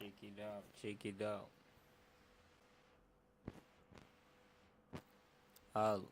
Check it out. Check it out. Alô.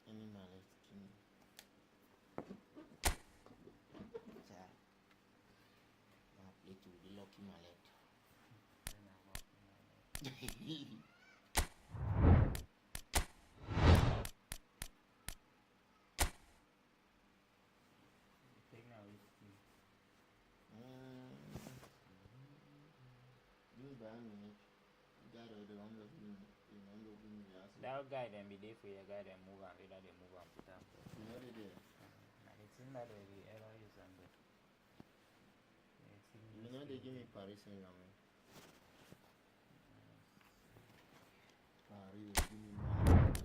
Any mallet skin. Now play to the lucky mallet. You buy me. Got all the one of me. That guy then be there for your guy then move and later they move and put up. You know they there. And it's in that way the error is on the. You know they give me Paris Saint-Germain. Paris give me money.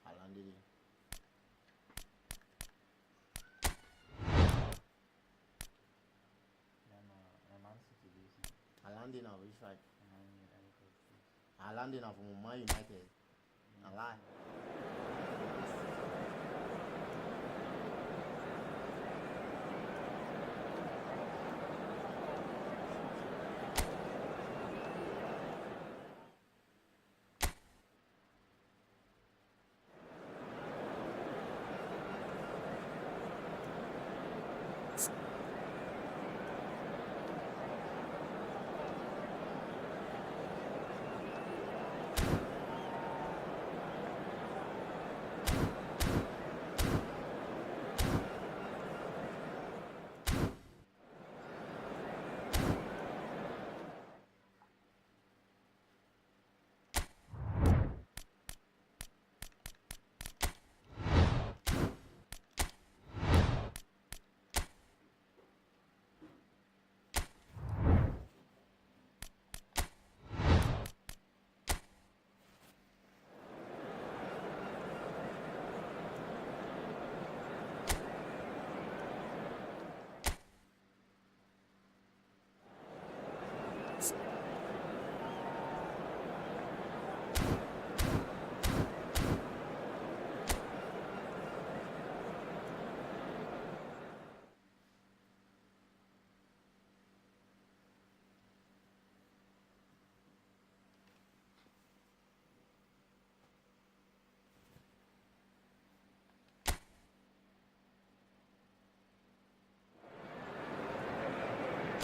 Haaland did it. Man City this. Haaland now which side? Haaland now from Man United. A lie.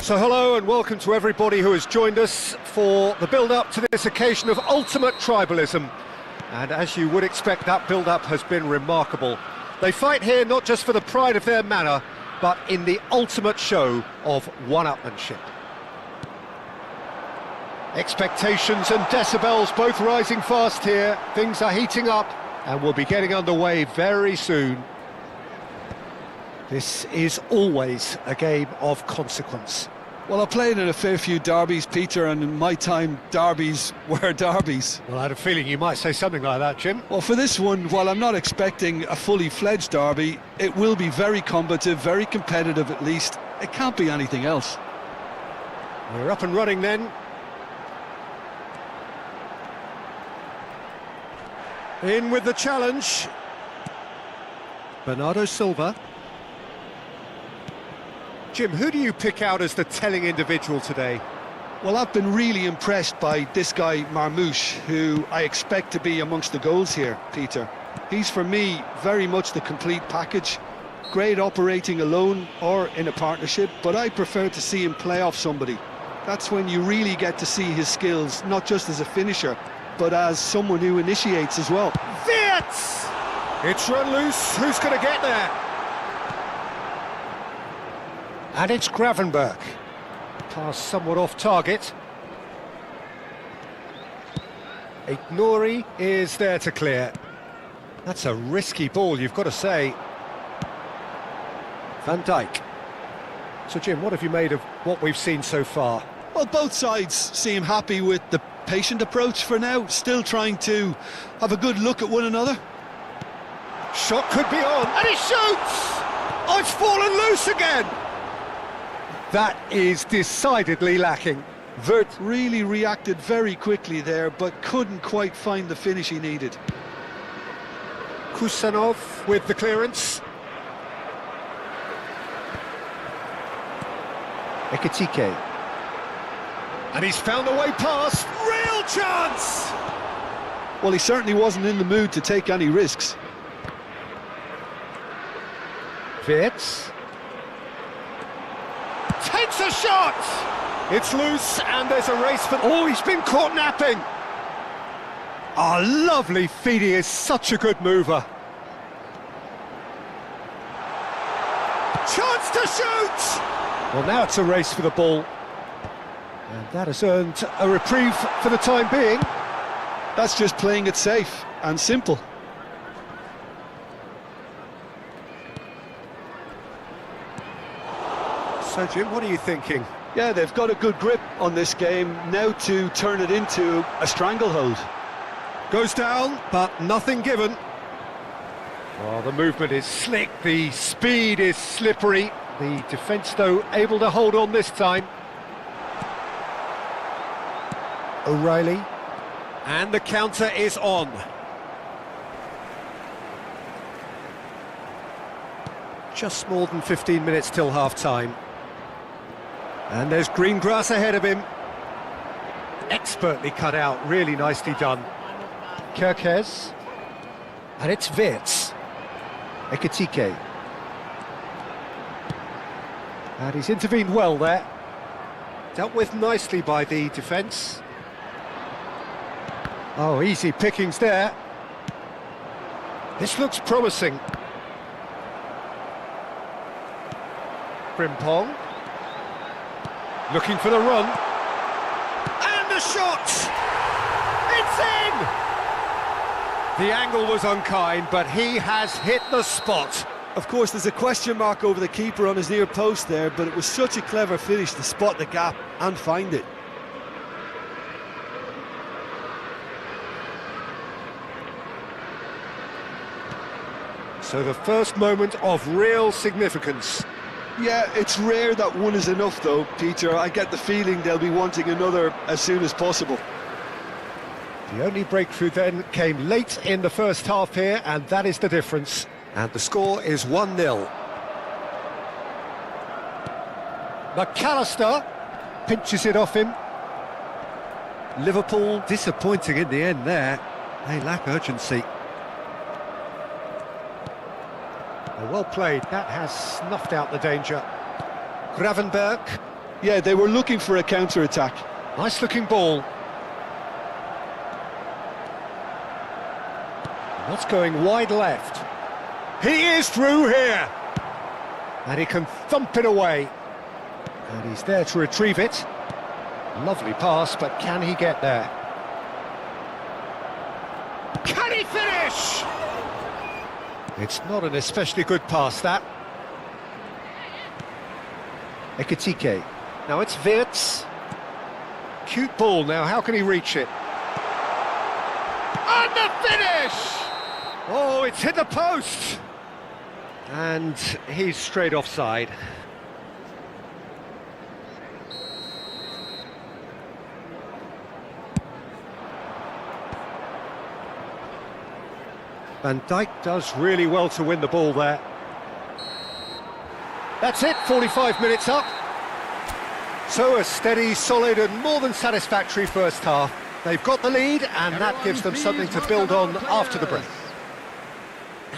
So hello and welcome to everybody who has joined us for the build-up to this occasion of ultimate tribalism. And as you would expect, that build-up has been remarkable. They fight here not just for the pride of their manor, but in the ultimate show of one-upmanship. Expectations and decibels both rising fast here. Things are heating up and we'll be getting underway very soon. This is always a game of consequence. Well, I played in a fair few derbies, Peter, and in my time, derbies were derbies. Well, I had a feeling you might say something like that, Jim. Well, for this one, while I'm not expecting a fully fledged derby, it will be very combative, very competitive at least. It can't be anything else. We're up and running then. In with the challenge. Bernardo Silva. Jim, who do you pick out as the telling individual today? Well, I've been really impressed by this guy, Marmouche, who I expect to be amongst the goals here, Peter. He's, for me, very much the complete package. Great operating alone or in a partnership, but I prefer to see him play off somebody. That's when you really get to see his skills, not just as a finisher, but as someone who initiates as well. Wirtz! It's run loose. Who's going to get there? And it's Gravenberch. Pass somewhat off target. Ignori is there to clear. That's a risky ball, you've got to say. Van Dijk. So, Jim, what have you made of what we've seen so far? Well, both sides seem happy with the patient approach for now, still trying to have a good look at one another. Shot could be on, and he shoots! Oh, it's fallen loose again! That is decidedly lacking. Wirtz really reacted very quickly there, but couldn't quite find the finish he needed. Kusanov with the clearance. Ekitike. And he's found a way past. Real chance! Well, he certainly wasn't in the mood to take any risks. Wirtz. Takes a shot! It's loose and there's a race for... Oh, he's been caught napping! Oh, lovely feed, he is such a good mover. Chance to shoot! Well, now it's a race for the ball. And that has earned a reprieve for the time being. That's just playing it safe and simple. So, Jim, what are you thinking? Yeah, they've got a good grip on this game, now to turn it into a stranglehold. Goes down, but nothing given. Oh, the movement is slick, the speed is slippery. The defence, though, able to hold on this time. O'Reilly. And the counter is on. Just more than 15 minutes till half-time. And there's green grass ahead of him. Expertly cut out, really nicely done. Kerkez. And it's Wirtz. Ekitike. And he's intervened well there. Dealt with nicely by the defence. Oh, easy pickings there. This looks promising. Frimpong. Looking for the run. And the shot! It's in! The angle was unkind, but he has hit the spot. Of course, there's a question mark over the keeper on his near post there, but it was such a clever finish to spot the gap and find it. So the first moment of real significance. Yeah, it's rare that one is enough though, Peter. I get the feeling they'll be wanting another as soon as possible. The only breakthrough then came late in the first half here, and that is the difference. And the score is 1-0. McAllister pinches it off him. Liverpool disappointing in the end there. They lack urgency. Well played, that has snuffed out the danger. Gravenberch. Yeah, they were looking for a counter-attack. Nice looking ball. What's going wide left? He is through here! And he can thump it away. And he's there to retrieve it. Lovely pass, but can he get there? Can he finish? It's not an especially good pass, that. Ekitike. Now it's Wirtz. Cute ball now, how can he reach it? And the finish! Oh, it's hit the post! And he's straight offside. Van Dijk does really well to win the ball there. That's it, 45 minutes up. So a steady, solid and more than satisfactory first half. They've got the lead and that gives them something to build on after the break.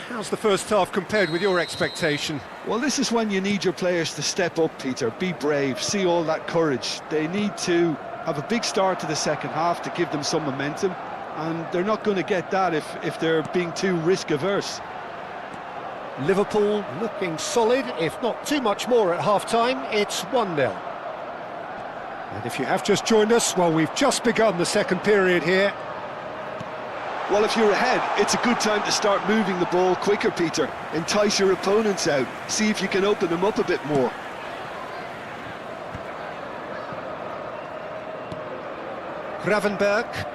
How's the first half compared with your expectation? Well, this is when you need your players to step up, Peter. Be brave, see all that courage. They need to have a big start to the second half to give them some momentum. And they're not going to get that if they're being too risk-averse. Liverpool looking solid, if not too much more at half-time. It's 1-0. And if you have just joined us, well, we've just begun the second period here. Well, if you're ahead, it's a good time to start moving the ball quicker, Peter. Entice your opponents out. See if you can open them up a bit more. Gravenberg.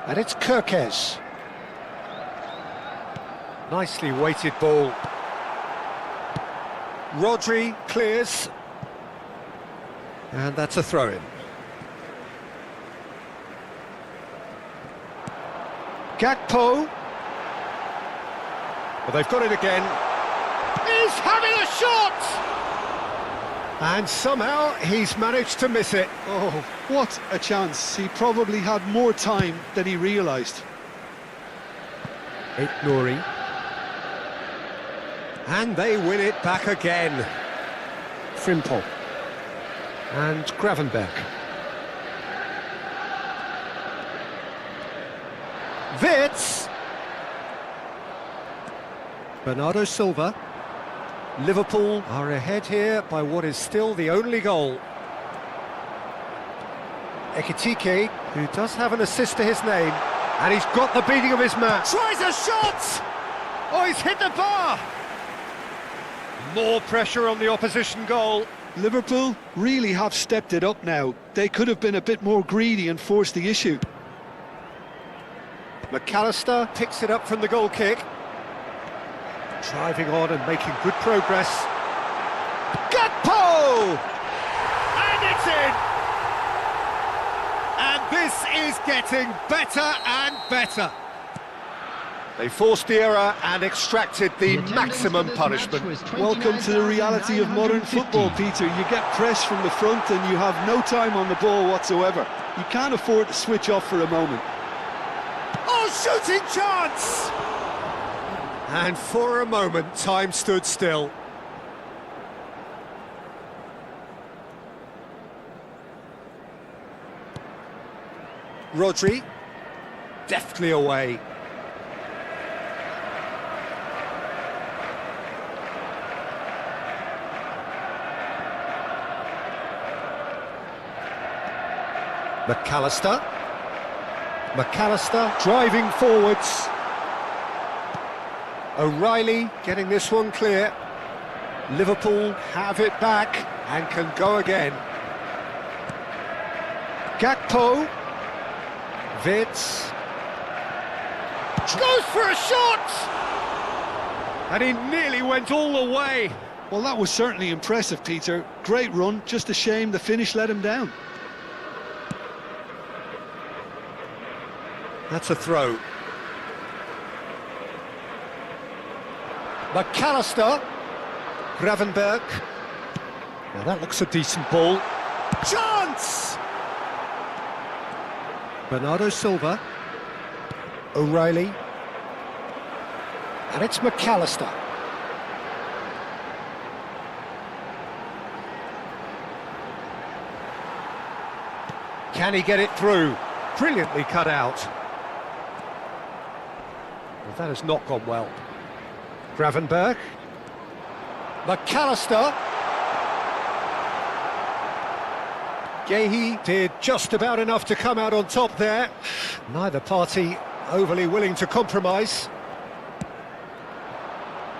And it's Kerkez. Nicely weighted ball. Rodri clears. And that's a throw-in. Gakpo. Well, they've got it again. He's having a shot! And somehow he's managed to miss it. Oh, what a chance. He probably had more time than he realised. Nouri. And they win it back again. Frimpong. And Gravenberg. Wirtz. Bernardo Silva. Liverpool are ahead here by what is still the only goal. Ekitike, who does have an assist to his name, and he's got the beating of his man. Tries a shot! Oh, he's hit the bar! More pressure on the opposition goal. Liverpool really have stepped it up now. They could have been a bit more greedy and forced the issue. McAllister picks it up from the goal kick. Driving on and making good progress. Gakpo! And it's in! And this is getting better and better. They forced the error and extracted the maximum punishment. Welcome to the reality of modern football, Peter. You get pressed from the front and you have no time on the ball whatsoever. You can't afford to switch off for a moment. Oh, shooting chance! And for a moment, time stood still. Rodri, deftly away. McAllister. McAllister driving forwards. O'Reilly getting this one clear. Liverpool have it back and can go again. Gakpo. Wirtz. Goes for a shot! And he nearly went all the way. Well, that was certainly impressive, Peter. Great run, just a shame the finish let him down. That's a throw. McAllister. Gravenberg. Now that looks a decent ball. Chance! Bernardo Silva. O'Reilly. And it's McAllister. Can he get it through? Brilliantly cut out. Well, that has not gone well. Gravenberg. McAllister. Gehi did just about enough to come out on top there. Neither party overly willing to compromise.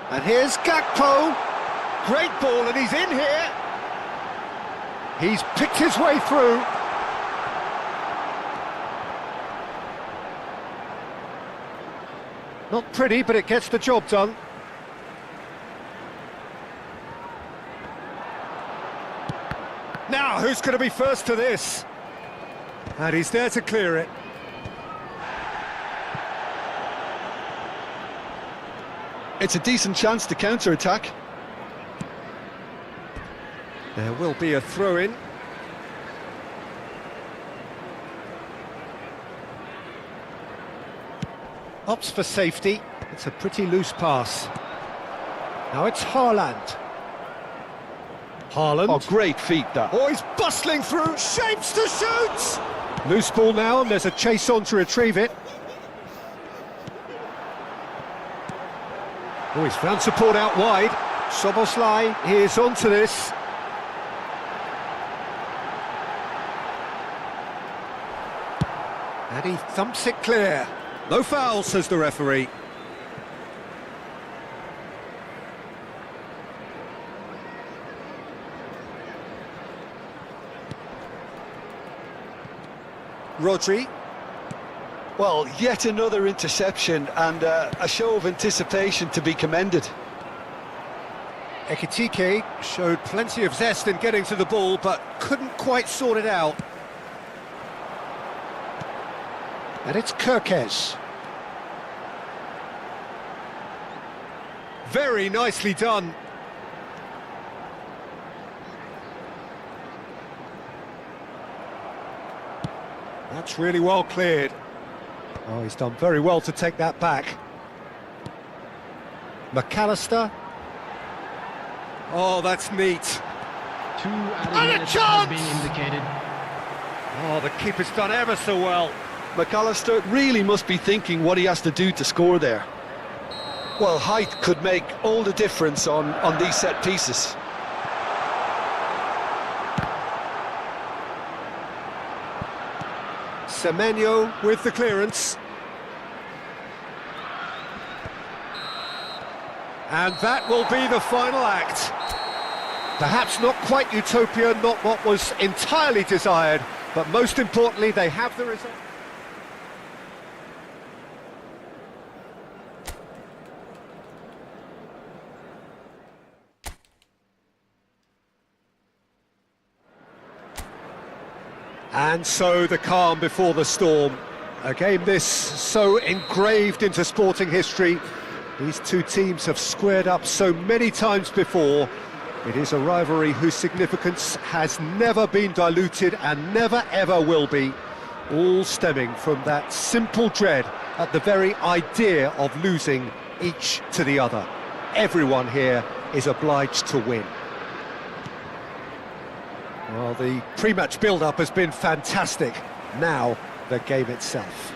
And here's Gakpo. Great ball, and he's in here. He's picked his way through. Not pretty, but it gets the job done. Now, who's going to be first to this? And he's there to clear it. It's a decent chance to counter-attack. There will be a throw-in. Opts for safety. It's a pretty loose pass. Now it's Haaland. Haaland. Oh, great feet, that. Oh, he's bustling through, shapes to shoot! Loose ball now, and there's a chase on to retrieve it. Oh, he's found support out wide. Soboslai is onto this. And he thumps it clear. No foul, says the referee. Rodri. Well, yet another interception and a show of anticipation to be commended. Ekitike showed plenty of zest in getting to the ball, but couldn't quite sort it out. And it's Kirkes. Very nicely done. That's really well cleared. Oh, he's done very well to take that back. McAllister. Oh, that's neat. 2 added And a minutes chance! have been indicated. Oh, the keeper's done ever so well. McAllister really must be thinking what he has to do to score there. Well, height could make all the difference on these set pieces. Semenyo with the clearance. And that will be the final act. Perhaps not quite utopia, not what was entirely desired, but most importantly, they have the result. And so the calm before the storm. A game this so engraved into sporting history. These two teams have squared up so many times before. It is a rivalry whose significance has never been diluted and never ever will be. All stemming from that simple dread at the very idea of losing each to the other. Everyone here is obliged to win. Well, the pre-match build-up has been fantastic. Now, the game itself.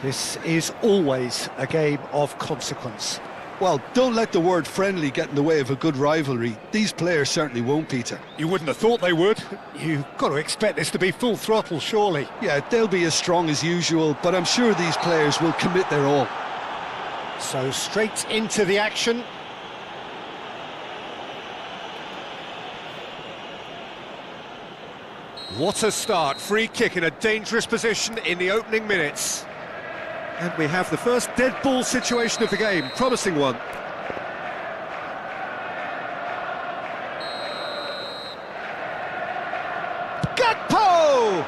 This is always a game of consequence. Well, don't let the word friendly get in the way of a good rivalry. These players certainly won't, Peter. You wouldn't have thought they would. You've got to expect this to be full throttle, surely. Yeah, they'll be as strong as usual, but I'm sure these players will commit their all. So straight into the action. What a start. Free kick in a dangerous position in the opening minutes. And we have the first dead ball situation of the game. Promising one. Gakpo!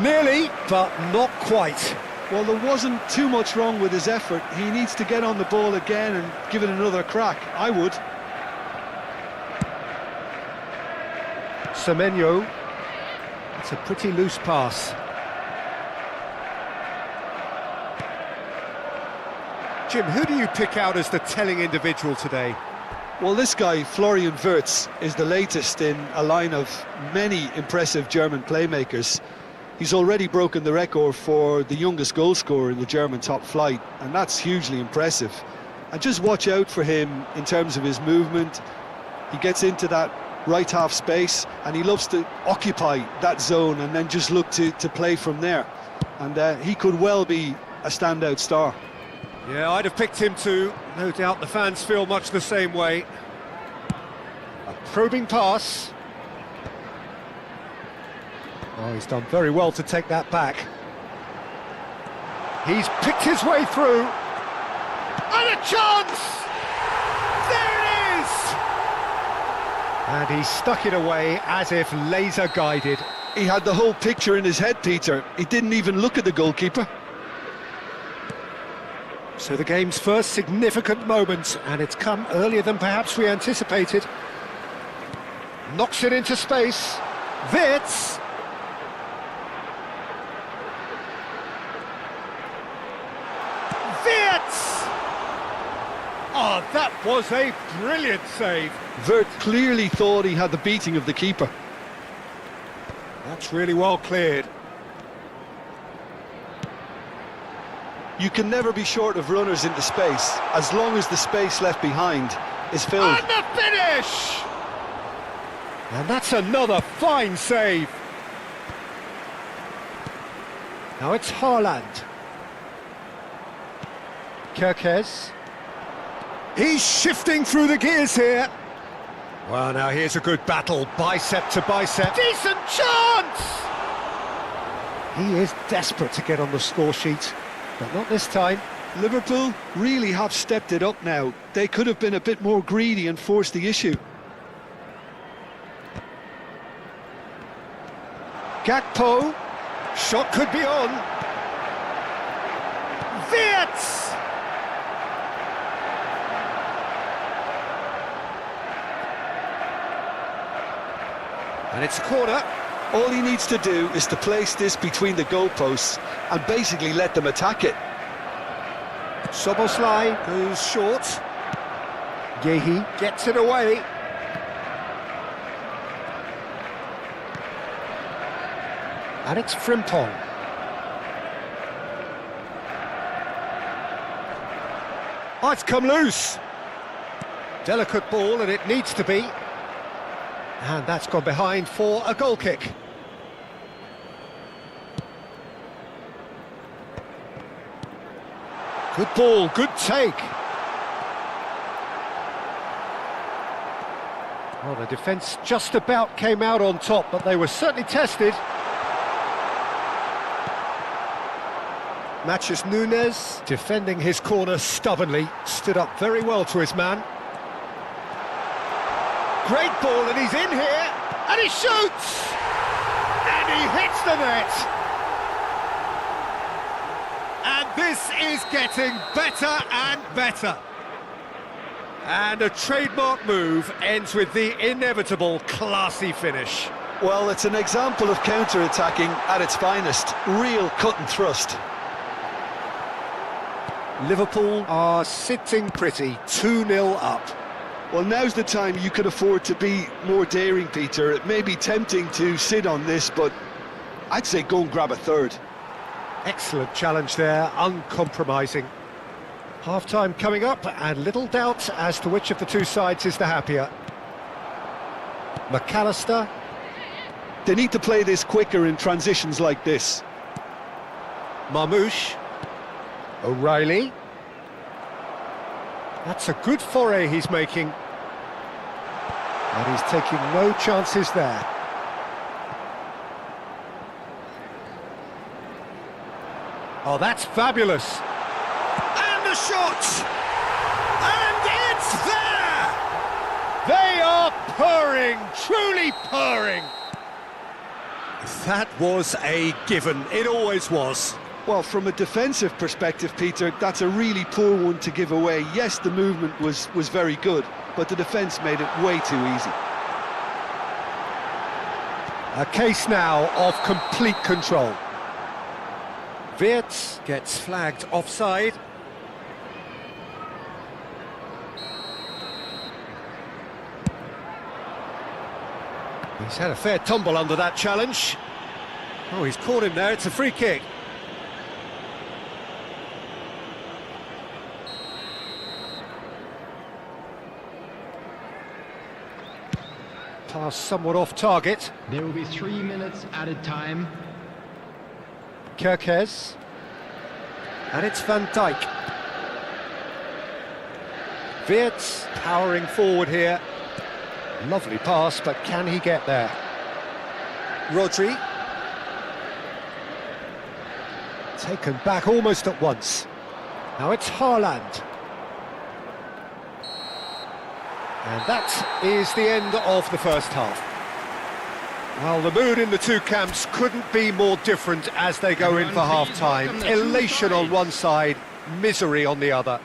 Nearly, but not quite. Well, there wasn't too much wrong with his effort. He needs to get on the ball again and give it another crack. I would. Semenyo. It's a pretty loose pass. Jim, who do you pick out as the telling individual today? Well, this guy, Florian Wirtz, is the latest in a line of many impressive German playmakers. He's already broken the record for the youngest goal scorer in the German top flight, and that's hugely impressive. And just watch out for him in terms of his movement. He gets into that right half space, and he loves to occupy that zone and then just look to play from there. And he could well be a standout star. Yeah, I'd have picked him too. No doubt the fans feel much the same way. A probing pass. Oh, he's done very well to take that back. He's picked his way through. And a chance! There it is! And he stuck it away as if laser guided. He had the whole picture in his head, Peter. He didn't even look at the goalkeeper. So the game's first significant moment, and it's come earlier than perhaps we anticipated. Knocks it into space. Wirtz. Wirtz! Oh, that was a brilliant save. Wirtz clearly thought he had the beating of the keeper. That's really well cleared. You can never be short of runners into space, as long as the space left behind is filled. And the finish! And that's another fine save. Now it's Haaland. Kerkez. He's shifting through the gears here. Well, now here's a good battle, bicep to bicep. Decent chance! He is desperate to get on the score sheet, but not this time. Liverpool really have stepped it up now. They could have been a bit more greedy and forced the issue. Gakpo. Shot could be on. Wirtz! And it's a corner. All he needs to do is to place this between the goalposts and basically let them attack it. Soboslai goes short. Yehi gets it away. And it's Frimpong. Oh, it's come loose. Delicate ball, and it needs to be. And that's gone behind for a goal kick. Good ball, good take. Well, the defence just about came out on top, but they were certainly tested. Matheus Nunes, defending his corner stubbornly, stood up very well to his man. Great ball, and he's in here, and he shoots! And he hits the net! And this is getting better and better. And a trademark move ends with the inevitable classy finish. Well, it's an example of counter-attacking at its finest. Real cut and thrust. Liverpool are sitting pretty, 2-0 up. Well, now's the time you can afford to be more daring, Peter. It may be tempting to sit on this, but I'd say go and grab a third. Excellent challenge there, uncompromising. Half-time coming up, and little doubt as to which of the two sides is the happier. McAllister. They need to play this quicker in transitions like this. Marmouche. O'Reilly. That's a good foray he's making. And he's taking no chances there. Oh, that's fabulous. And the shot! And it's there! They are purring, truly purring. That was a given, it always was. Well, from a defensive perspective, Peter, that's a really poor one to give away. Yes, the movement was very good, but the defence made it way too easy. A case now of complete control. Wirtz gets flagged offside. He's had a fair tumble under that challenge. Oh, he's caught him there, it's a free kick. Pass somewhat off target. There will be 3 minutes added time. Kerkez. And it's Van Dijk. Wirtz powering forward here. Lovely pass, but can he get there? Rodri. Taken back almost at once. Now it's Haaland. And that is the end of the first half. Well, the mood in the two camps couldn't be more different as they go in for half-time. Elation on one side, misery on the other.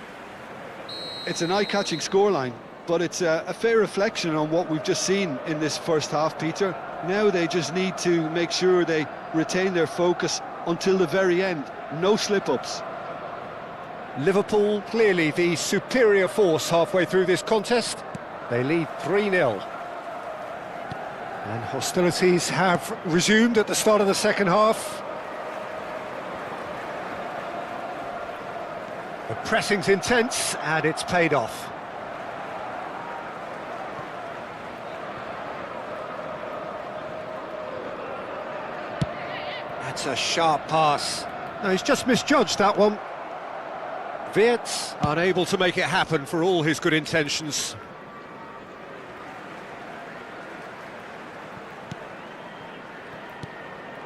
It's an eye-catching scoreline, but it's a fair reflection on what we've just seen in this first half, Peter. Now they just need to make sure they retain their focus until the very end. No slip-ups. Liverpool clearly the superior force halfway through this contest. They lead 3-0. And hostilities have resumed at the start of the second half. The pressing's intense and it's paid off. That's a sharp pass. No, he's just misjudged that one. Wirtz unable to make it happen for all his good intentions.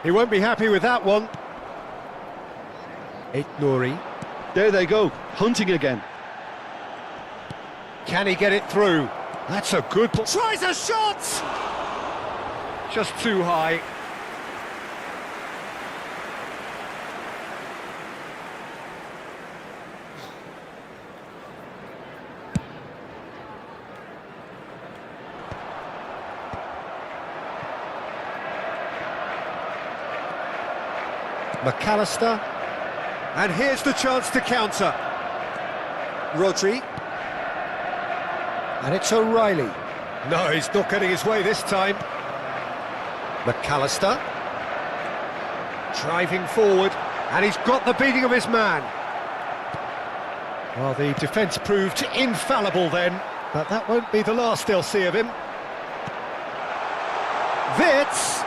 He won't be happy with that one. Nouri. There they go, hunting again. Can he get it through? That's a good ball. Tries a shot! Just too high. McAllister, and here's the chance to counter. Rodri, and it's O'Reilly. No, he's not getting his way this time. McAllister, driving forward, and he's got the beating of his man. Well, the defence proved infallible then, but that won't be the last they'll see of him. Wirtz,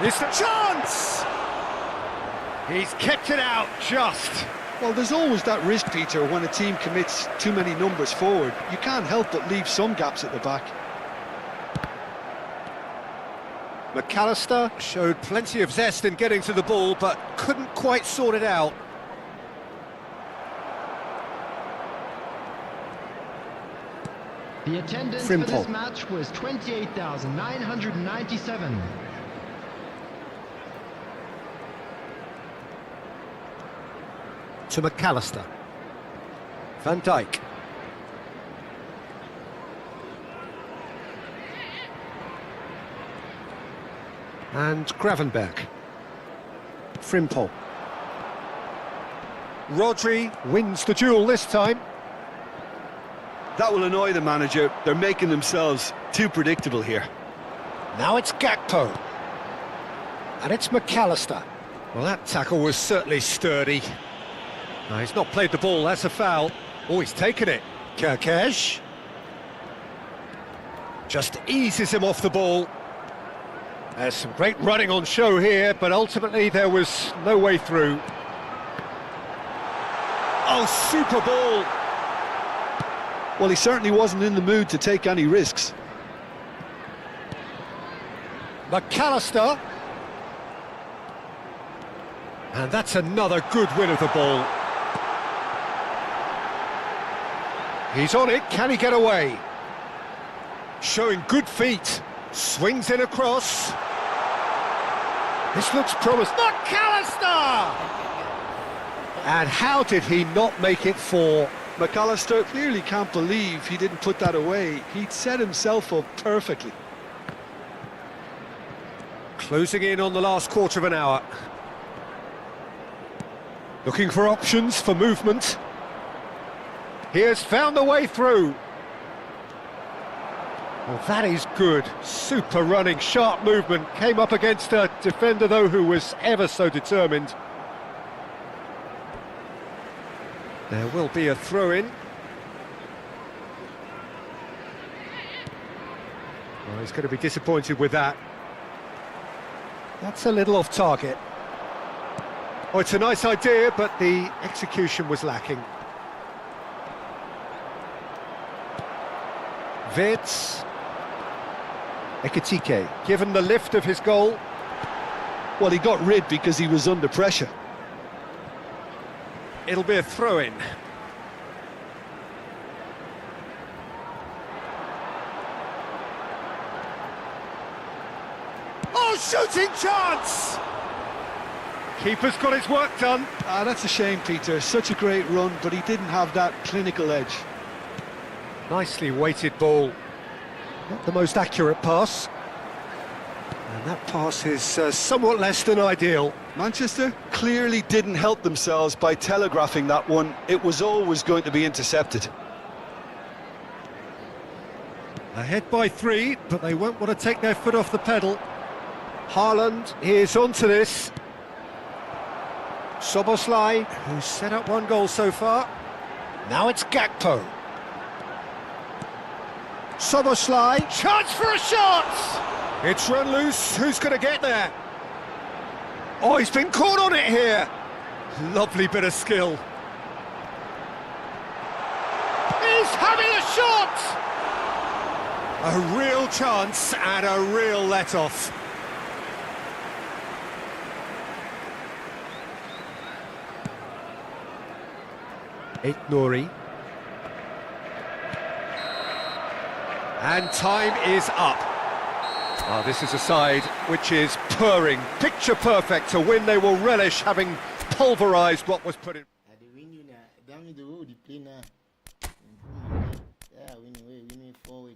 it's the chance! He's kept it out just. Well, there's always that risk, Peter, when a team commits too many numbers forward. You can't help but leave some gaps at the back. McAllister showed plenty of zest in getting to the ball, but couldn't quite sort it out. The attendance for this match was 28,997. To McAllister. Van Dijk. And Gravenberg. Frimpong. Rodri wins the duel this time. That will annoy the manager. They're making themselves too predictable here. Now it's Gakpo. And it's McAllister. Well, that tackle was certainly sturdy. No, he's not played the ball, that's a foul. Oh, he's taken it. Kerkez. Just eases him off the ball. There's some great running on show here, but ultimately there was no way through. Oh, super ball! Well, he certainly wasn't in the mood to take any risks. McAllister. And that's another good win of the ball. He's on it, can he get away? Showing good feet. Swings in across. This looks promising. McAllister! And how did he not make it four? McAllister clearly can't believe he didn't put that away. He'd set himself up perfectly. Closing in on the last quarter of an hour. Looking for options for movement. He has found the way through. Well, that is good. Super running, sharp movement. Came up against a defender, though, who was ever so determined. There will be a throw-in. Well, he's going to be disappointed with that. That's a little off target. Oh, it's a nice idea, but the execution was lacking. Wirtz. Ekitike, given the lift of his goal. Well, he got rid because he was under pressure. It'll be a throw-in. Oh, shooting chance! Keeper's got his work done. Ah, that's a shame, Peter. Such a great run, but he didn't have that clinical edge. Nicely weighted ball. Not the most accurate pass. And that pass is somewhat less than ideal. Manchester clearly didn't help themselves by telegraphing that one. It was always going to be intercepted. Ahead by 3, but they won't want to take their foot off the pedal. Haaland is onto this. Soboslai, who's set up 1 goal so far. Now it's Gakpo. Soboslai, chance for a shot! It's run loose, who's going to get there? Oh, he's been caught on it here! Lovely bit of skill. He's having a shot! A real chance and a real let-off. Nuri. And time is up. Oh, this is a side which is purring, picture perfect, a win they will relish, having pulverised what was put in. Winning 4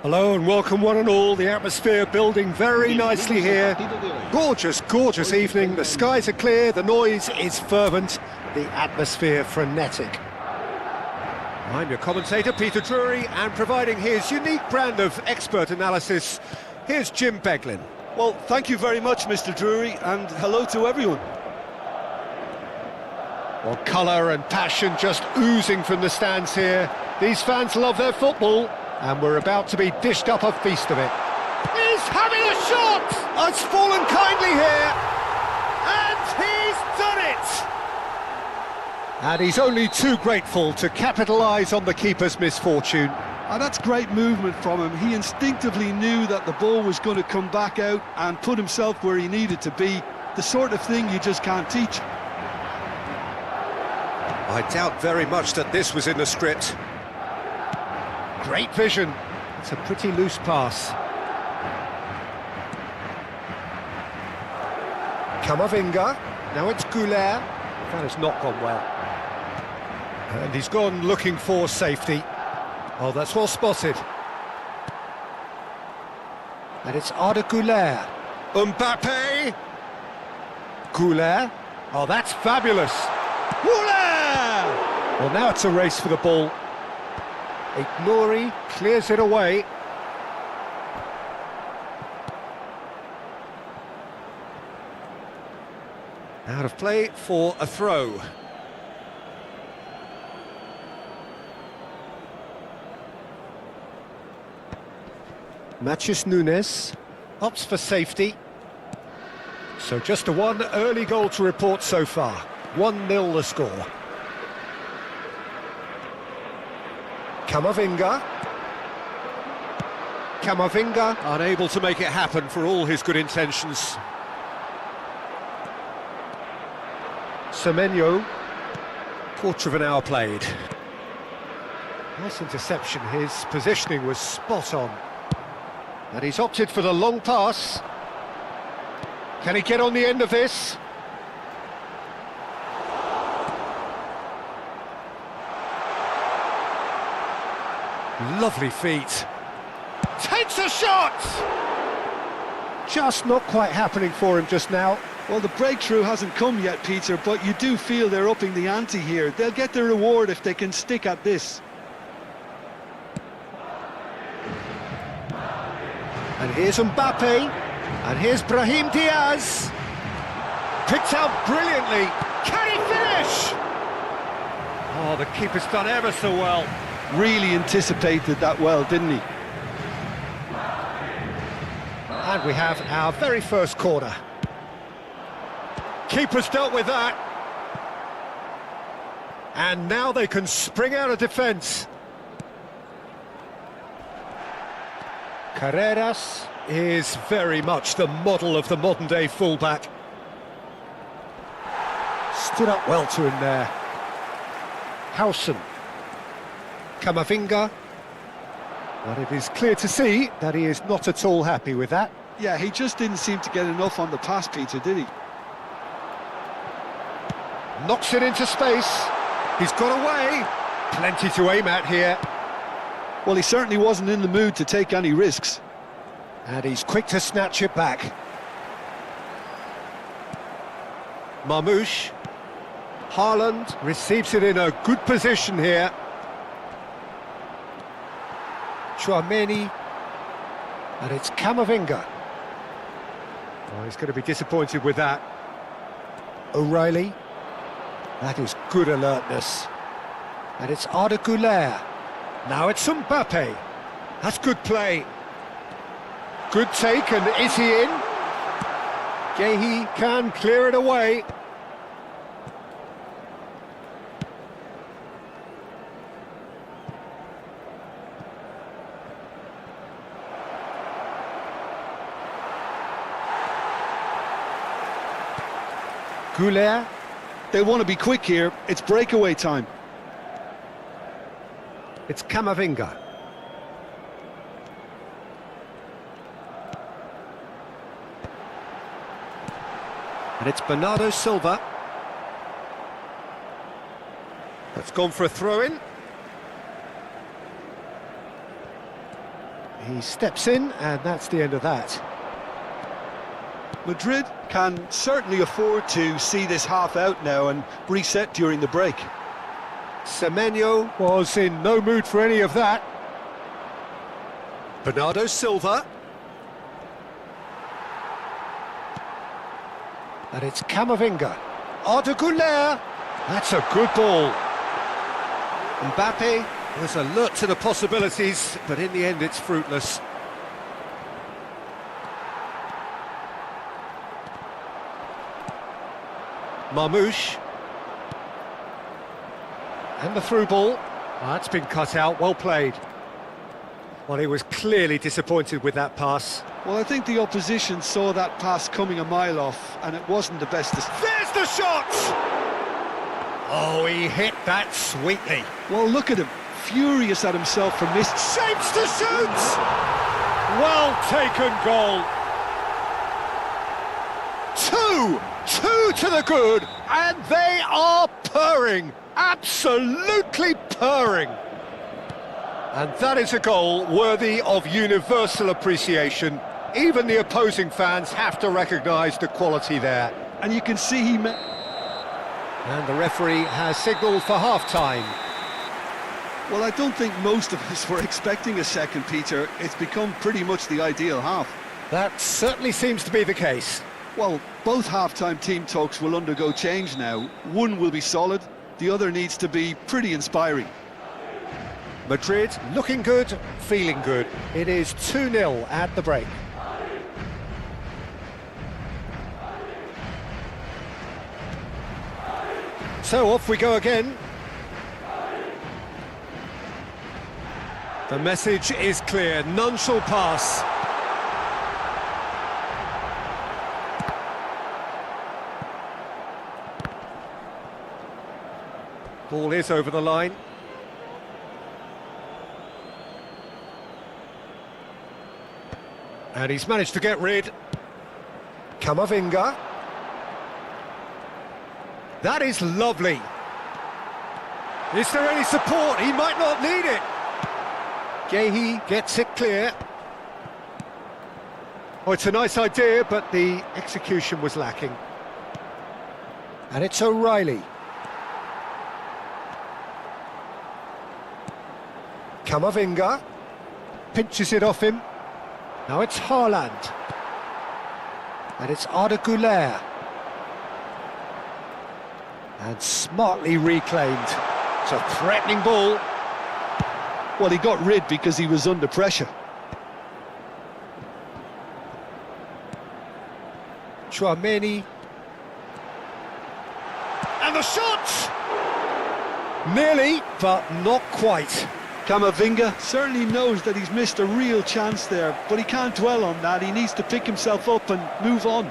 Hello and welcome one and all, the atmosphere building very nicely here. Gorgeous, gorgeous evening, the skies are clear, the noise is fervent, the atmosphere frenetic. I'm your commentator, Peter Drury, and providing his unique brand of expert analysis, here's Jim Beglin. Well, thank you very much, Mr. Drury, and hello to everyone. Well, colour and passion just oozing from the stands here. These fans love their football. And we're about to be dished up a feast of it. He's having a shot! Oh, it's fallen kindly here. And he's done it! And he's only too grateful to capitalise on the keeper's misfortune. And that's great movement from him. He instinctively knew that the ball was going to come back out and put himself where he needed to be. The sort of thing you just can't teach. I doubt very much that this was in the script. Great vision. It's a pretty loose pass. Camavinga. Now it's Goulet. That has not gone well. And he's gone looking for safety. Oh, that's well spotted. And it's Arda Goulet. Mbappe. Goulet. Oh, that's fabulous. Goulet! Well, now it's a race for the ball. Nuri clears it away. Out of play for a throw. Mathias Nunes opts for safety. So just a one early goal to report so far. 1-0 the score. Camavinga. Camavinga unable to make it happen for all his good intentions. Semenyo. Quarter of an hour played. Nice interception, his positioning was spot on. And he's opted for the long pass. Can he get on the end of this? Lovely feet. Takes a shot! Just not quite happening for him just now. Well, the breakthrough hasn't come yet, Peter, but you do feel they're upping the ante here. They'll get their reward if they can stick at this. And here's Mbappe, and here's Brahim Diaz. Picked out brilliantly. Can he finish? Oh, the keeper's done ever so well. Really anticipated that well, didn't he? And we have our very first corner. Keeper's dealt with that. And now they can spring out of defence. Carreras is very much the model of the modern-day fullback. Stood up well to him there. Howson. Camavinga. But it is clear to see that he is not at all happy with that. Yeah, he just didn't seem to get enough on the pass, Peter, did he? Knocks it into space. He's got away. Plenty to aim at here. Well, he certainly wasn't in the mood to take any risks. And he's quick to snatch it back. Marmoush. Haaland receives it in a good position here. Chouameni. And it's Camavinga. Oh, he's going to be disappointed with that. O'Reilly. That is good alertness. And it's Arda Güler. Now it's Mbappe. That's good play. Good take, and is he in? Gehi can clear it away. Güler. They want to be quick here. It's breakaway time. It's Camavinga. And it's Bernardo Silva. That's gone for a throw-in. He steps in, and that's the end of that. Madrid can certainly afford to see this half out now and reset during the break. Semenyo was in no mood for any of that. Bernardo Silva. And it's Camavinga. Arda Güler. That's a good ball. Mbappe was alert to the possibilities, but in the end it's fruitless. Marmoush. And the through ball. That's been cut out, well played. Well, he was clearly disappointed with that pass. Well, I think the opposition saw that pass coming a mile off, and it wasn't the best. There's the shot! Oh, he hit that sweetly. Well, look at him, furious at himself for missed. Shapes to shoot! Well taken goal. Two to the good, and they are purring, absolutely purring. And that is a goal worthy of universal appreciation. Even the opposing fans have to recognise the quality there. And you can see he... And the referee has signalled for half-time. Well, I don't think most of us were expecting a second, Peter. It's become pretty much the ideal half. That certainly seems to be the case. Well, both half-time team talks will undergo change now. One will be solid, the other needs to be pretty inspiring. Madrid looking good, feeling good. It is 2-0 at the break. So off we go again. The message is clear, none shall pass. Ball is over the line. And he's managed to get rid. Camavinga. That is lovely. Is there any support? He might not need it. Gehi gets it clear. Oh, it's a nice idea, but the execution was lacking. And it's O'Reilly. Camavinga pinches it off him. Now it's Haaland. And it's Arda Güler. And smartly reclaimed. It's a threatening ball. Well, he got rid because he was under pressure. Tchouaméni. And the shot! Nearly, but not quite. Camavinga certainly knows that he's missed a real chance there, but he can't dwell on that. He needs to pick himself up and move on.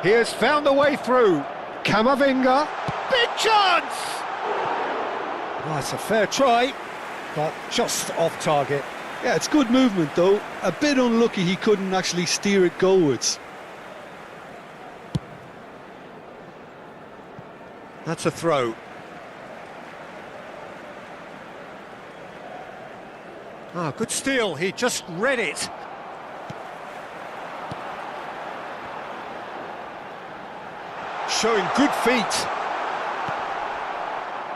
He has found a way through. Camavinga. Big chance! Well, that's a fair try, but just off target. Yeah, it's good movement though. A bit unlucky he couldn't actually steer it goalwards. That's a throw. Ah, good steal. He just read it. Showing good feet.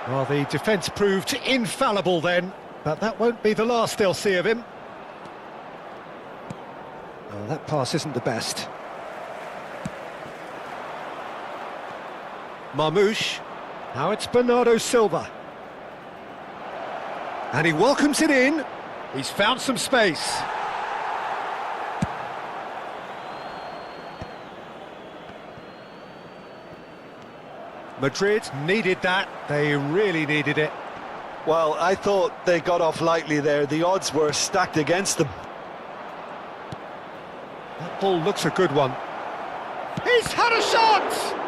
Well, the defence proved infallible then, but that won't be the last they'll see of him. Oh, that pass isn't the best. Marmoush. Now it's Bernardo Silva. And he welcomes it in. He's found some space. Madrid needed that. They really needed it. Well, I thought they got off lightly there. The odds were stacked against them. That ball looks a good one. He's had a shot!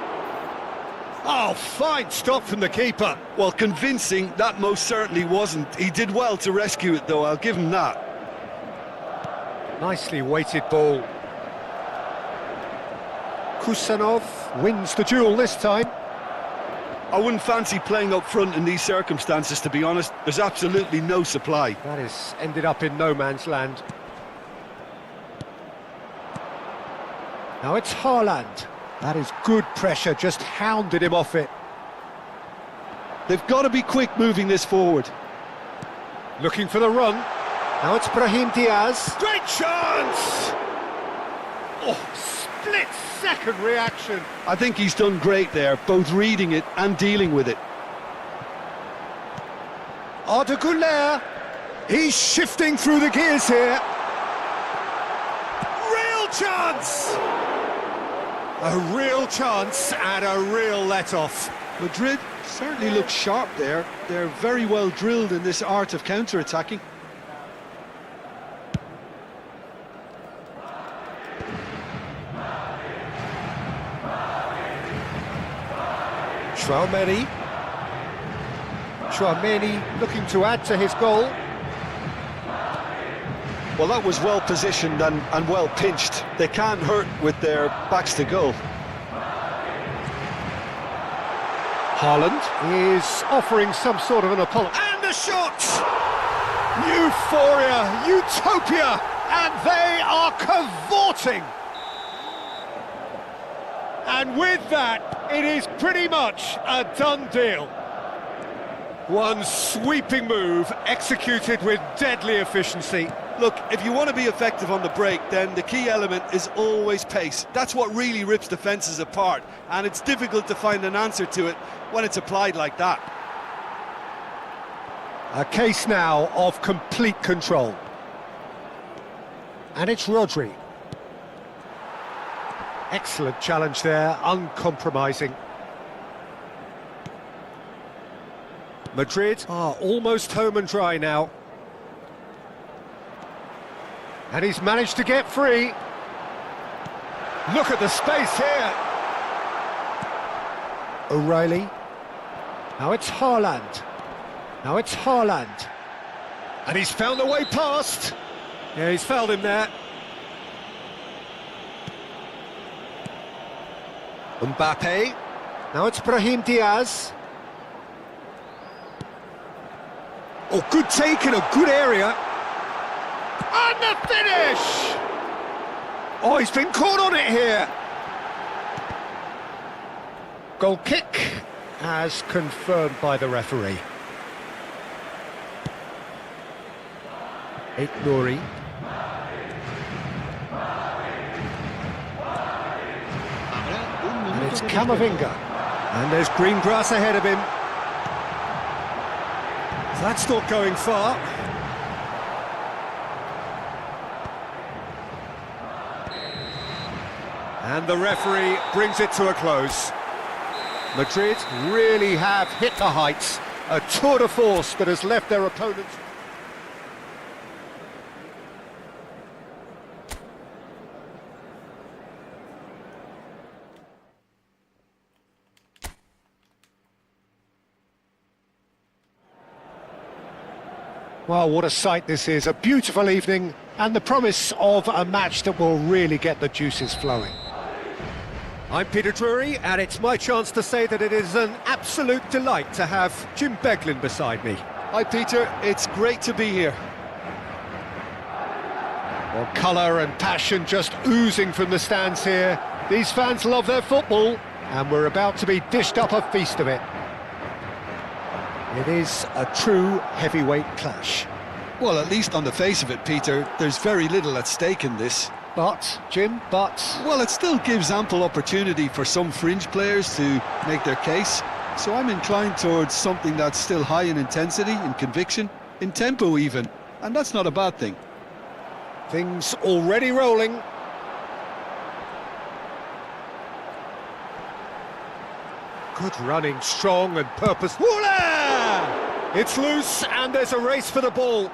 Oh, fine stop from the keeper. Well, convincing, that most certainly wasn't. He did well to rescue it, though, I'll give him that. Nicely weighted ball. Kusanov wins the duel this time. I wouldn't fancy playing up front in these circumstances, to be honest. There's absolutely no supply. That has ended up in no man's land. Now it's Haaland. That is good pressure, just hounded him off it. They've got to be quick moving this forward. Looking for the run. Now it's Brahim Diaz. Great chance! Oh, split-second reaction. I think he's done great there, both reading it and dealing with it. Arda Güler. He's shifting through the gears here. Real chance! A real chance and a real let-off. Madrid certainly look sharp there. They're very well drilled in this art of counter-attacking. Tchouaméni looking to add to his goal. Well, that was well positioned and well pinched. They can't hurt with their backs to goal. Haaland is offering some sort of an apology. And the shot! Euphoria, utopia, and they are cavorting. And with that, it is pretty much a done deal. One sweeping move, executed with deadly efficiency. Look, if you want to be effective on the break, then the key element is always pace. That's what really rips defences apart, and it's difficult to find an answer to it when it's applied like that. A case now of complete control. And it's Rodri. Excellent challenge there, uncompromising. Madrid are almost home and dry now. And he's managed to get free. Look at the space here. O'Reilly. Now it's Haaland. Now it's Haaland. And he's found a way past. Yeah, he's fouled him there. Mbappe. Now it's Brahim Diaz. Oh, good take in a good area. And the finish! Oh, he's been caught on it here. Goal kick, as confirmed by the referee. Nouri. And it's Camavinga. And there's green grass ahead of him. That's not going far. And the referee brings it to a close. Madrid really have hit the heights. A tour de force that has left their opponents. Well, what a sight this is. A beautiful evening and the promise of a match that will really get the juices flowing. I'm Peter Drury, and it's my chance to say that it is an absolute delight to have Jim Beglin beside me. Hi Peter, it's great to be here. Well, colour and passion just oozing from the stands here. These fans love their football, and we're about to be dished up a feast of it. It is a true heavyweight clash. Well, at least on the face of it, Peter, there's very little at stake in this. But, Jim, Well, it still gives ample opportunity for some fringe players to make their case. So I'm inclined towards something that's still high in intensity, in conviction, in tempo even. And that's not a bad thing. Things already rolling. Good running, strong and purposeful. It's loose and there's a race for the ball.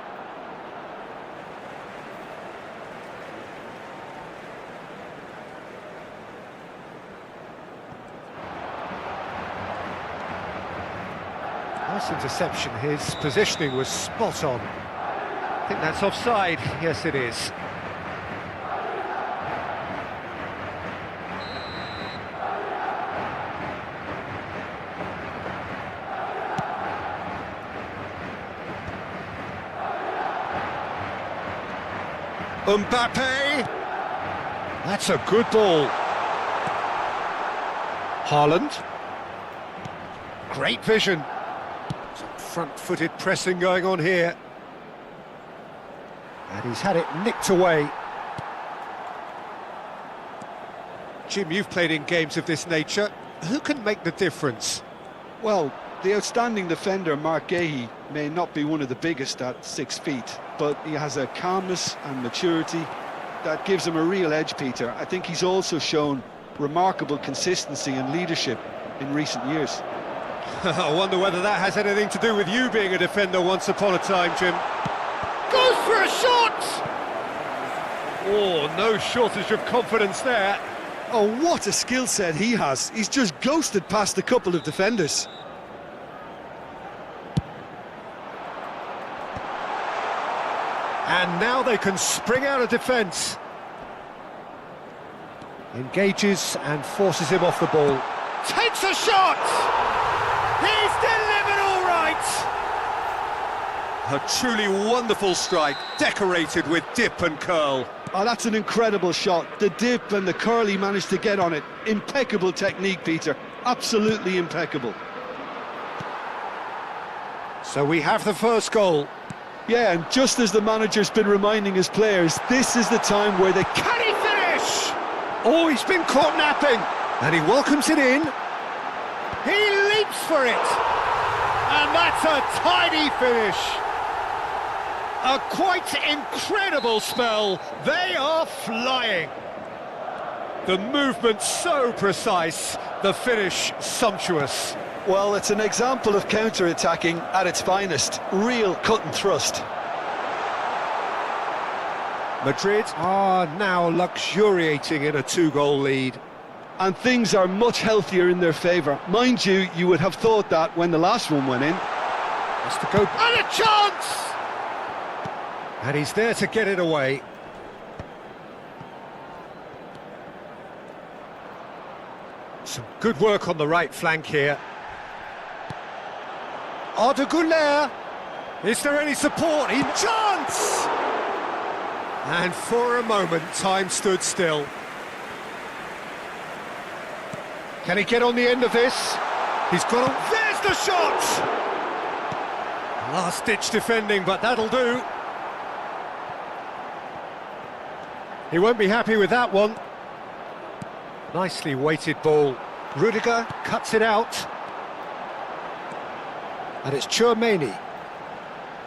Nice interception. His positioning was spot on. I think that's offside. Yes, it is. Mbappe! That's a good ball. Haaland. Great vision. Some front-footed pressing going on here. And he's had it nicked away. Jim, you've played in games of this nature. Who can make the difference? Well, the outstanding defender, Mark Gahey, may not be one of the biggest at 6 feet, but he has a calmness and maturity that gives him a real edge, Peter. I think he's also shown remarkable consistency and leadership in recent years. I wonder whether that has anything to do with you being a defender once upon a time, Jim. Goes for a shot! Oh, no shortage of confidence there. Oh, what a skill set he has. He's just ghosted past a couple of defenders. And now they can spring out of defence. Engages and forces him off the ball. Takes a shot! He's delivered all right! A truly wonderful strike, decorated with dip and curl. Oh, that's an incredible shot. The dip and the curl he managed to get on it. Impeccable technique, Peter. Absolutely impeccable. So we have the first goal. Yeah, and just as the manager's been reminding his players, this is the time where they... Can he finish? Oh, he's been caught napping. And he welcomes it in. He leaps for it. And that's a tidy finish. A quite incredible spell. They are flying. The movement so precise, the finish sumptuous. Well, it's an example of counter-attacking at its finest. Real cut and thrust. Madrid are now luxuriating in a 2-goal lead. And things are much healthier in their favour. Mind you, you would have thought that when the last one went in. Has to go, and a chance! And he's there to get it away. Some good work on the right flank here. Arda Güler. Is there any support? Chance! And for a moment, time stood still. Can he get on the end of this? He's got on... There's the shot! Last-ditch defending, but that'll do. He won't be happy with that one. Nicely weighted ball. Rudiger cuts it out. And it's Tchouaméni.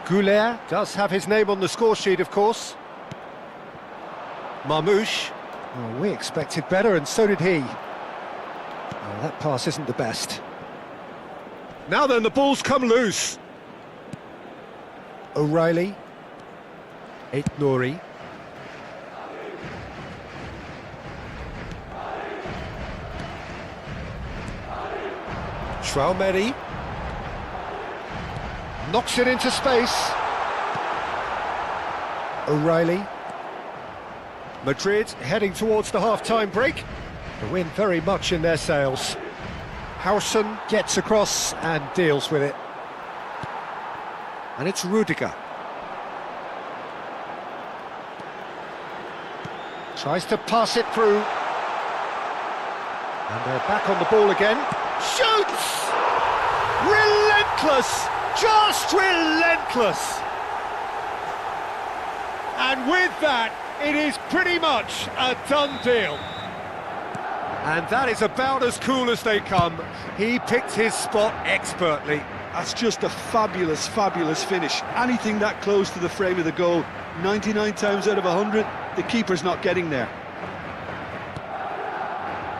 Güler does have his name on the score sheet, of course. Marmoush. Oh, we expected better, and so did he. Oh, that pass isn't the best. Now then, the ball's come loose. O'Reilly. Aït-Nouri. Tchouaméni. Knocks it into space. O'Reilly. Madrid heading towards the half-time break. The wind very much in their sails. Howson gets across and deals with it. And it's Rudiger. Tries to pass it through. And they're back on the ball again. Shoots! Relentless! Just relentless! And with that, it is pretty much a done deal. And that is about as cool as they come. He picked his spot expertly. That's just a fabulous, fabulous finish. Anything that close to the frame of the goal, 99 times out of 100, the keeper's not getting there.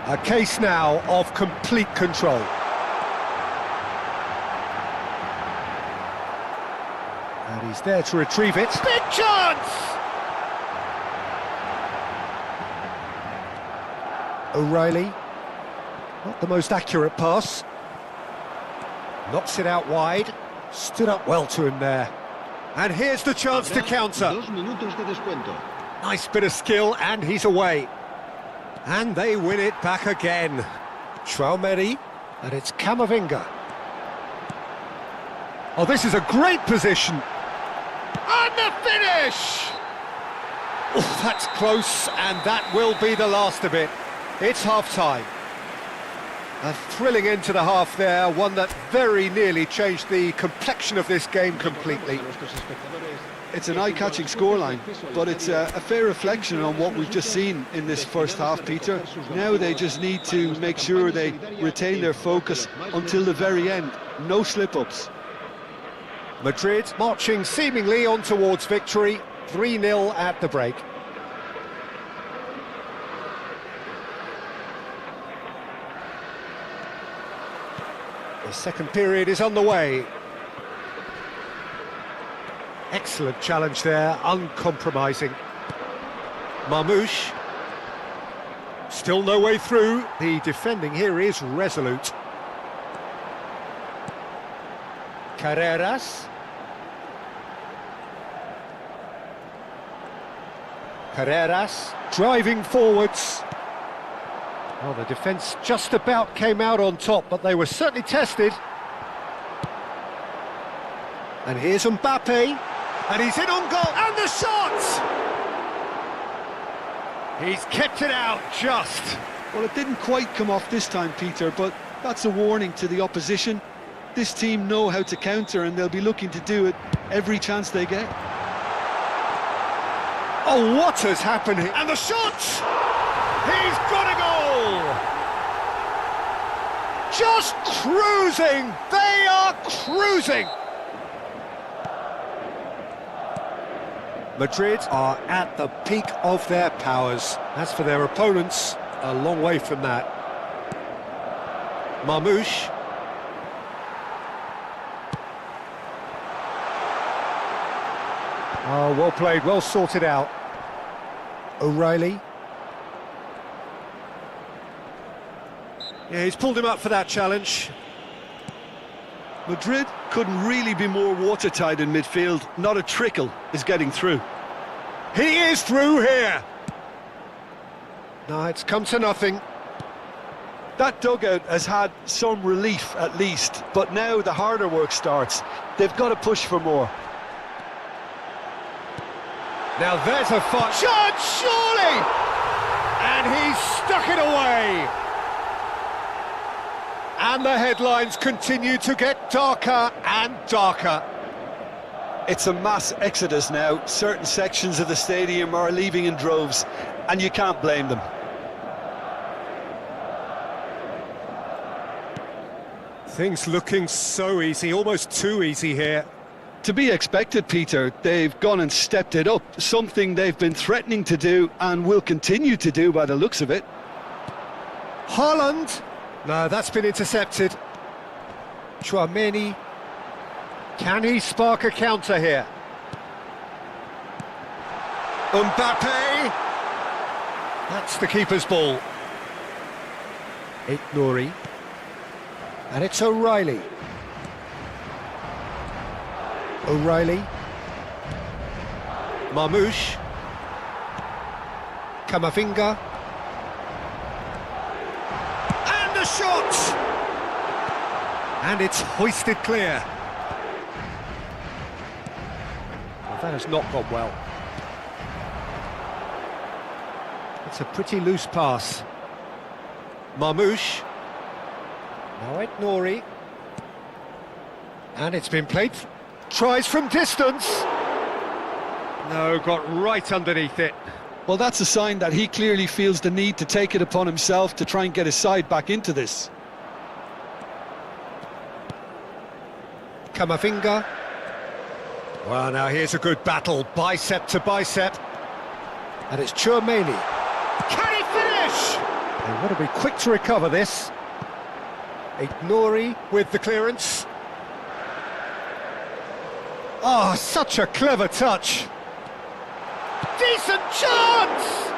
A case now of complete control. And he's there to retrieve it. Big chance! O'Reilly. Not the most accurate pass. Knocks it out wide. Stood up well to him there. And here's the chance to counter. Nice bit of skill, and he's away. And they win it back again. Tchouaméni, and it's Camavinga. Oh, this is a great position. And the finish! Oh, that's close, and that will be the last of it. It's half-time. A thrilling end to the half there, one that very nearly changed the complexion of this game completely. It's an eye-catching scoreline, but it's a fair reflection on what we've just seen in this first half, Peter. Now they just need to make sure they retain their focus until the very end. No slip-ups. Madrid marching seemingly on towards victory, 3-0 at the break. The second period is on the way. Excellent challenge there, uncompromising. Marmoush. Still no way through. The defending here is resolute. Carreras. Carreras driving forwards. Well, the defence just about came out on top, but they were certainly tested. And here's Mbappe, and he's in on goal, and the shot! He's kept it out just. Well, it didn't quite come off this time, Peter, but that's a warning to the opposition. This team know how to counter, and they'll be looking to do it every chance they get. Oh, what has happened here? And the shot! He's got a goal! Just cruising! They are cruising! Madrid are at the peak of their powers. As for their opponents, a long way from that. Marmoush. Oh, well played, well sorted out. O'Reilly. Yeah, he's pulled him up for that challenge. Madrid couldn't really be more watertight in midfield. Not a trickle is getting through. He is through here. No, it's come to nothing. That dugout has had some relief at least, but now the harder work starts. They've got to push for more. Now there's a fun shot, surely! And he's stuck it away. And the headlines continue to get darker and darker. It's a mass exodus now. Certain sections of the stadium are leaving in droves, and you can't blame them. Things looking so easy, almost too easy here. To be expected, Peter. They've gone and stepped it up, something they've been threatening to do and will continue to do by the looks of it. Haaland. No, that's been intercepted. Chouameni. Can he spark a counter here? Mbappe. That's the keeper's ball. Nouri. And it's O'Reilly. O'Reilly. Marmoush. Camavinga. And a shot! And it's hoisted clear. Well, that has not gone well. It's a pretty loose pass. Marmoush. Now Nouri. And it's been played. Tries from distance. No, got right underneath it. Well, that's a sign that he clearly feels the need to take it upon himself to try and get his side back into this. Camavinga. Well, now here's a good battle, bicep to bicep. And it's Chouameni. Can he finish? They want to be quick to recover this. Nouri with the clearance. Oh, such a clever touch. Decent chance!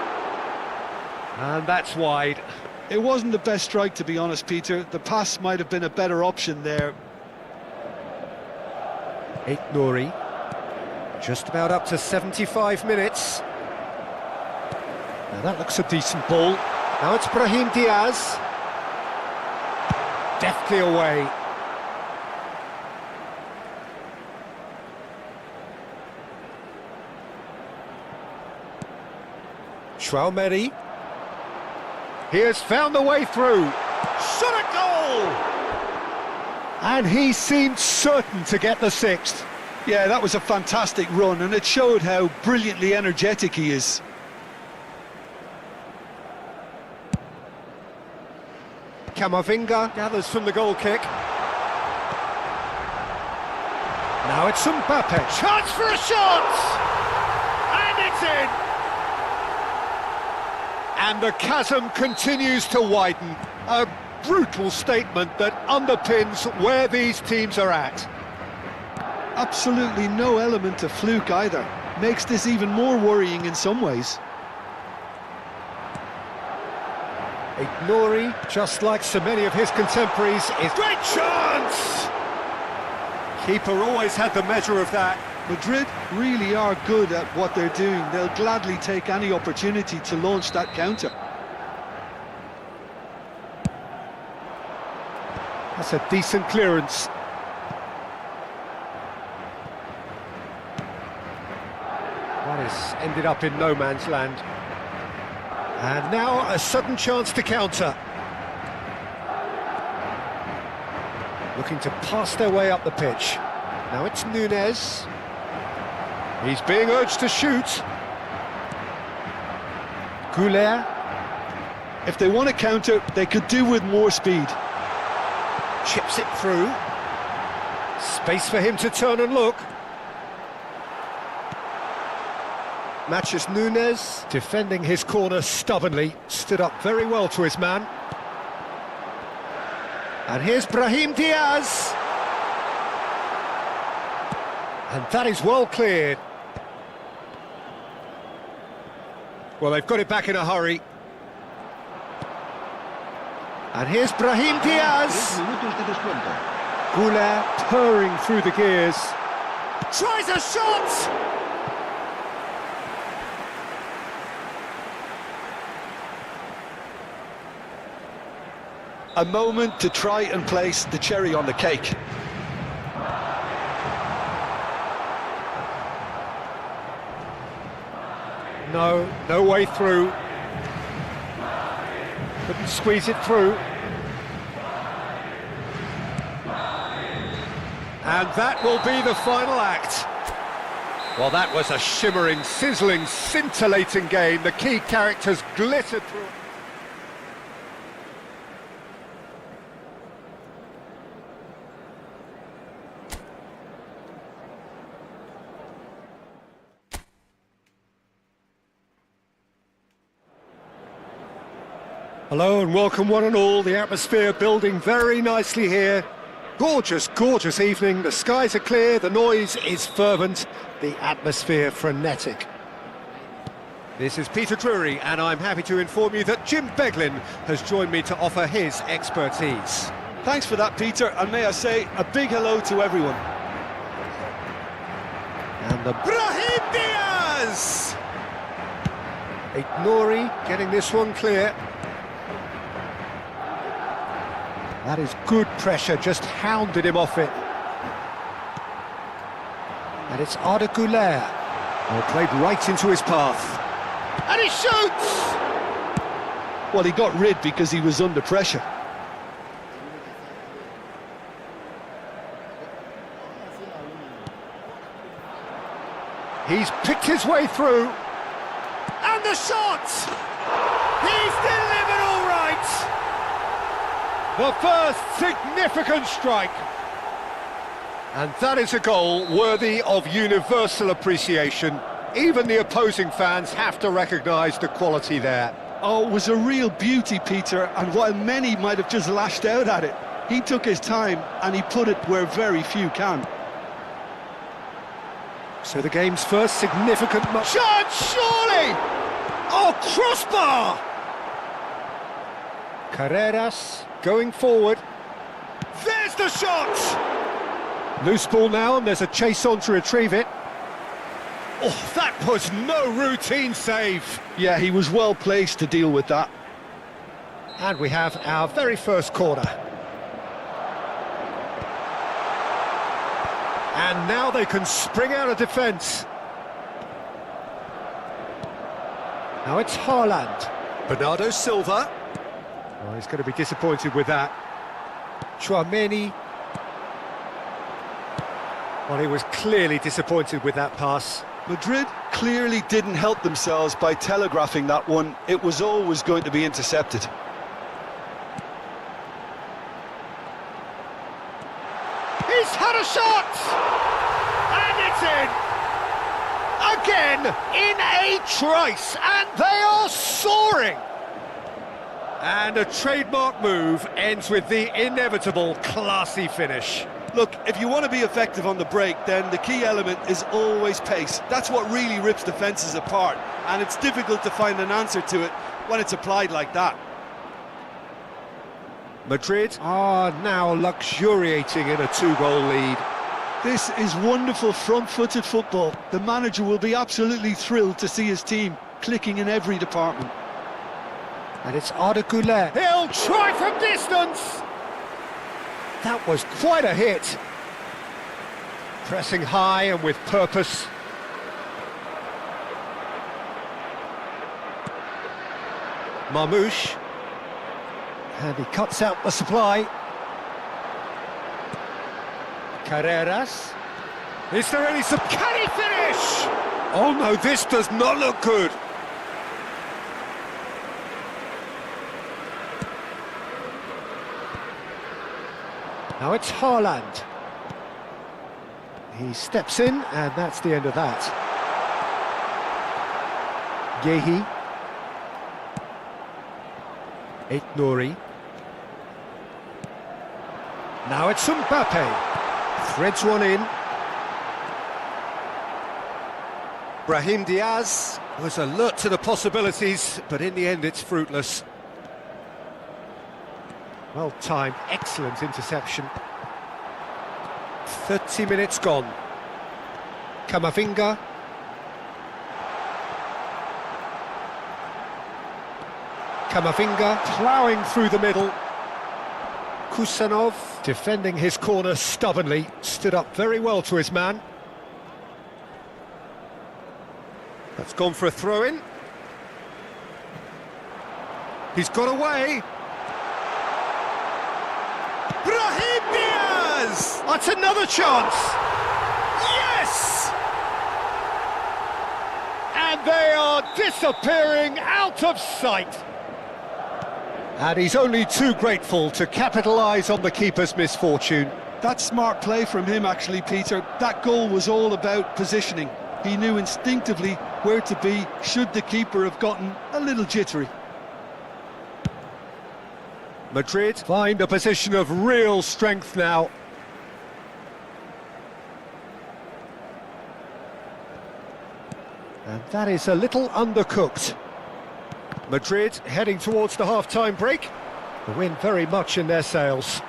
And that's wide. It wasn't the best strike, to be honest, Peter. The pass might have been a better option there. Nouri. Just about up to 75 minutes. Now that looks a decent ball. Now it's Brahim Diaz. Deftly away. Chouameni. He has found the way through. Shot a goal! And he seemed certain to get the sixth. Yeah, that was a fantastic run, and it showed how brilliantly energetic he is. Camavinga gathers from the goal kick. Now it's Mbappe. Chance for a shot! And it's in! And the chasm continues to widen. A brutal statement that underpins where these teams are at. Absolutely no element of fluke either. Makes this even more worrying in some ways. Nouri, just like so many of his contemporaries, is... Great chance! Keeper always had the measure of that. Madrid really are good at what they're doing. They'll gladly take any opportunity to launch that counter. That's a decent clearance. What has ended up in no man's land. And now a sudden chance to counter. looking to pass their way up the pitch. Now it's Nunez. He's being urged to shoot. Goulet. If they want to counter, they could do with more speed. Chips it through. Space for him to turn and look. Matches Nunez, defending his corner stubbornly, stood up very well to his man. And here's Brahim Diaz. And that is well cleared. Well, they've got it back in a hurry. And here's Brahim Diaz. Goulet purring through the gears. Tries a shot! A moment to try and place the cherry on the cake. No way through. Couldn't squeeze it through. And that will be the final act. Well, that was a shimmering, sizzling, scintillating game. The key characters glittered through. Hello and welcome one and all. The atmosphere building very nicely here. Gorgeous, gorgeous evening. The skies are clear, the noise is fervent, the atmosphere frenetic. This is Peter Drury and I'm happy to inform you that Jim Beglin has joined me to offer his expertise. Thanks for that, Peter, and may I say a big hello to everyone. And the Brahim Diaz! Nouri getting this one clear. That is good pressure, just hounded him off it. And it's Arda Güler. Well, played right into his path. And he shoots! Well, he got rid because he was under pressure. He's picked his way through. And the shot! He's delivered all right! The first significant strike. And that is a goal worthy of universal appreciation. Even the opposing fans have to recognise the quality there. Oh, it was a real beauty, Peter, and while many might have just lashed out at it, he took his time and he put it where very few can. So the game's first significant shot, surely! Oh, crossbar! Carreras going forward. There's the shot! Loose ball now, and there's a chase on to retrieve it. Oh, that was no routine save. Yeah, he was well placed to deal with that. And we have our very first corner. And now they can spring out of defence. Now it's Haaland. Bernardo Silva. Oh, he's going to be disappointed with that. Chouameni. Well, he was clearly disappointed with that pass. Madrid clearly didn't help themselves by telegraphing that one. It was always going to be intercepted. He's had a shot! And it's in! Again, in a trice, and they are soaring! And a trademark move ends with the inevitable classy finish. Look, if you want to be effective on the break, then the key element is always pace. That's what really rips defences apart, and it's difficult to find an answer to it when it's applied like that. Madrid are now luxuriating in a two-goal lead. This is wonderful front-footed football. The manager will be absolutely thrilled to see his team clicking in every department. And it's Arda Güler. He'll try from distance! That was quite a hit. Pressing high and with purpose. Marmoush. And he cuts out the supply. Carreras. Is there any can he finish? Oh no, this does not look good. Now it's Haaland. He steps in, and that's the end of that. Yehi. Aït-Nouri. Now it's Mbappe. Threads one in. Brahim Diaz was alert to the possibilities, but in the end it's fruitless. Well timed, excellent interception. 30 minutes gone. Camavinga. Camavinga ploughing through the middle. Kusanov defending his corner stubbornly, stood up very well to his man. That's gone for a throw-in. He's got away. Brahim Diaz! That's another chance! Yes! And they are disappearing out of sight. And he's only too grateful to capitalise on the keeper's misfortune. That's smart play from him, actually, Peter. That goal was all about positioning. He knew instinctively where to be should the keeper have gotten a little jittery. Madrid find a position of real strength now. And that is a little undercooked. Madrid heading towards the half-time break. The wind very much in their sails.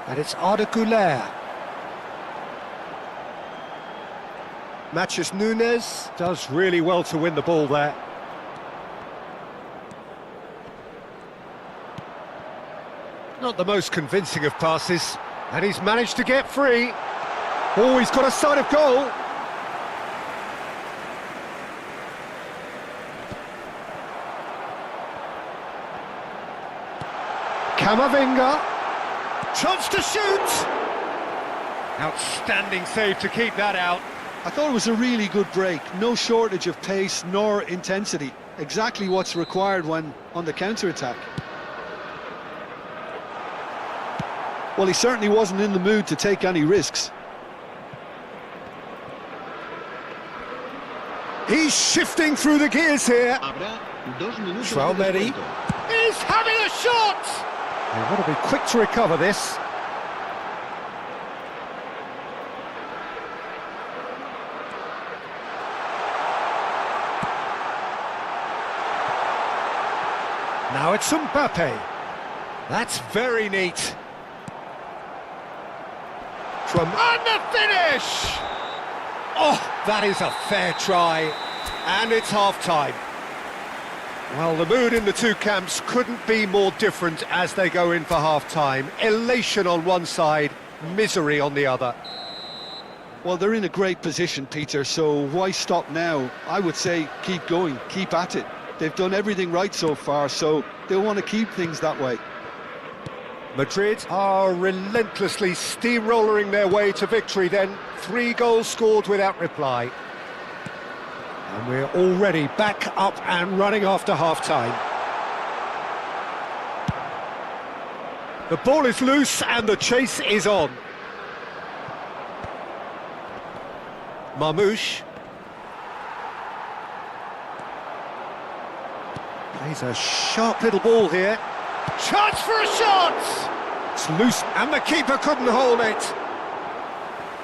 And it's Arda Güler. Matches Nunes does really well to win the ball there. Not the most convincing of passes, and he's managed to get free. Oh, he's got a sight of goal. Camavinga. Chance to shoot. Outstanding save to keep that out. I thought it was a really good break. No shortage of pace nor intensity. Exactly what's required when on the counter-attack. Well, he certainly wasn't in the mood to take any risks. He's shifting through the gears here. Traumeri is having a shot! They want to be quick to recover this. Now it's Mbappe. That's very neat. And the finish! Oh, that is a fair try. And it's half-time. Well, the mood in the two camps couldn't be more different as they go in for half-time. Elation on one side, misery on the other. Well, they're in a great position, Peter, so why stop now? I would say keep going, keep at it. They've done everything right so far, so they'll want to keep things that way. Madrid are relentlessly steamrolling their way to victory then. 3 goals scored without reply. And we're already back up and running after half-time. The ball is loose and the chase is on. Marmoush. Plays a sharp little ball here. Chance for a shot! It's loose and the keeper couldn't hold it.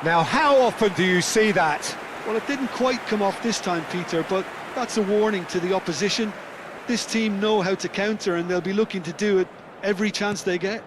Now, how often do you see that? Well, it didn't quite come off this time, Peter, but that's a warning to the opposition. This team know how to counter and they'll be looking to do it every chance they get.